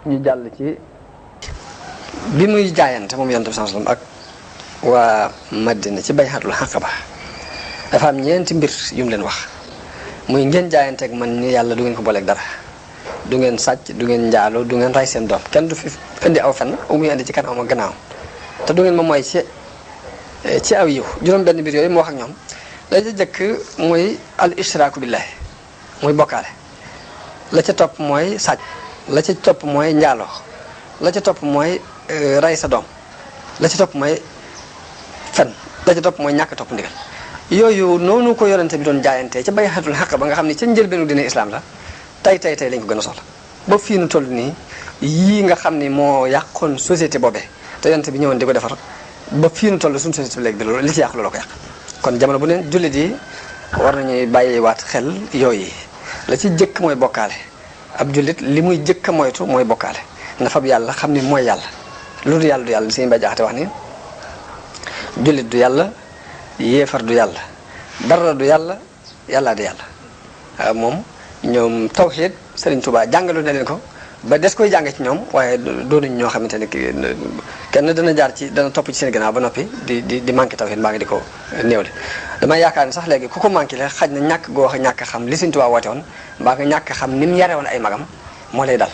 ñu jàll ci bi muy jaayante moom yonent bi sallallahu alayhi wasallam ak waa Madina ci bay'atul Aqaba dafa am ñeenti mbir yu mu leen wax muy ngeen jaayante ak man ni yàlla du ngeen ko booleeg dara du ngeen sàcc du ngeen njaaloo du ngeen ray seen doom kenn du fi indi aw fen u muy indi ci kanam ak gannaaw te du ngeen ma mooy ci aw yiw juróom benn mbir yooyu mu wax ak ñoom la ca jëkk mooy al ishraaku billahi muy bokkaale la ca topp mooy sàcc la ca topp mooy njaaloo la ca topp mooy ray sa doom la ca topp mooy fen la ca topp mooy ñàkk topp ndigal yooyu noonu ko yorante bi doon jaayantee ca bay'atul Aqaba nga xam ne ca njëlbeenu dina islam la tey lañ ko gën a soxla ba fii nu toll nii yii nga xam ni moo yàqoon société boobee te yorante bi ñëwoon di ko defar ba fii nu toll suñu société bi léegi bi loolu li ci yàq loolu ko yàq kon jamono bu ne jullit yi war nañuy bàyyiwaat xel yooyu la ci jëkk mooy bokkaale ab jullit li muy jëkk a moytu mooy bokkaale na fab yàlla xam ni mooy yàlla loolu yàlla du yàlla li Sëñ Bay Jaxate wax ni jullit du yàlla yéefar du yàlla dara du yàlla yàllaa di yàlla moom ñoom tawxiid Sëriñ Tuubaa jàngalu na leen ko ba des koy jàng ci ñoom waaye doonuñ ñoo xamante ne kenn dana topp ci seen gannaaw ba noppi di manqué tawxiid mbaa ngi di ko néewle damay yaakaar ne sax léegi ku ko manqué le xaj na ñàkk goo ñàkk xam li Sëriñ Tuubaa woote woon mbaa nga ñàkk xam ni mu yare woon ay magam moo lay dal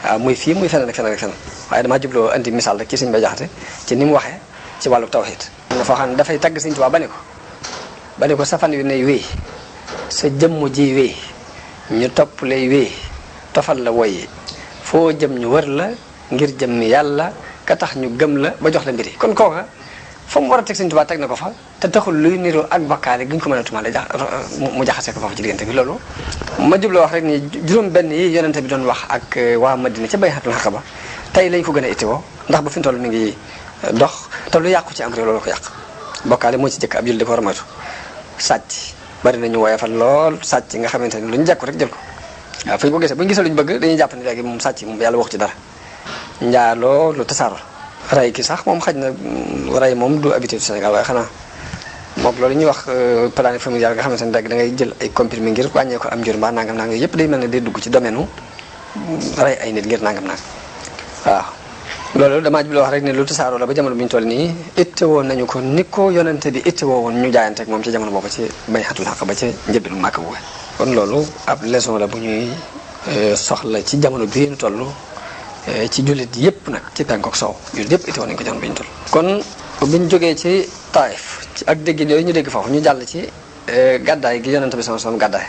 waaw muy fii muy feneen ak feneen ak feneen waaye damaa jubloo indi misaal rek ci Sëriñ Bay Jaxate ci ni mu waxee ci wàllu tawxiid na foo xam ne dafay tagg Sëriñ Tuubaa ba ne ko sa fan yu ne wéy sa jëmm ji wéy ñu topp lay wéy tofal la woyi foo jëm ñu wër la ngir jëm mi yàlla ka tax ñu gëm la ba jox la mbiri kon kooka fa mu war a teg Sëriñ Tuubaa teg na ko fa te taxul luy niru ak bakkaale gi ñu ko mën a tumaale mu jaxase ko foofu ci diggante bi loolu ma jubloo wax rek ni juróom benn yi yonente bi doon wax ak waa Madina ca bay'atul Aqaba tey lañ ko gën a ittiwoo ndax ba fi mu toll mi ngi dox te lu yàqu ci am réew loolu ko yàq bokkaale moo ci jëkk ab jullit di ko war a moytu sàcc bari nañu woyofal lool sàcc nga xamante ni lu ñu jekku rek jël ko waaw fu ñu ko gisee bu ñu gisee lu ñu bëgg dañuy jàpp ne léegi moom sàcc moom yàlla wax ci dara njaaloo lu tasaaroo ray ki sax moom xaj na ray moom du habitude Sénégal waaye xanaa moom loolu ñuy wax planning familial nga xamante ne da ngay jël ay comprimé ngir wàññee ko am njur mbaa nangam nangam yëpp day mel ne day dugg ci domaine u ray ay nit ngir nangam nangam waaw loolu damaa jubloo wax rek ne lu tasaaroo la ba jamono bi ñu toll nii ittewoo nañu ko ni ko yonente bi ittewoo woon ñu jaayante ak moom ci jamono boobu ci bay'atul Aqaba ci njëlbéenu Màkka bu kon loolu ab leçon la bu ñuy soxla ci jamono bii ñu toll ci jullit yëpp nag ci penku ak sow jullit yëpp ittewoo nañu ko jamono bi ñu toll kon biñ jógee ci Taif ak dégg yooyu ñu dégg foofu ñu jàll ci gàddaay gi yonente bi sallallahu alayhi wasallam gàddaay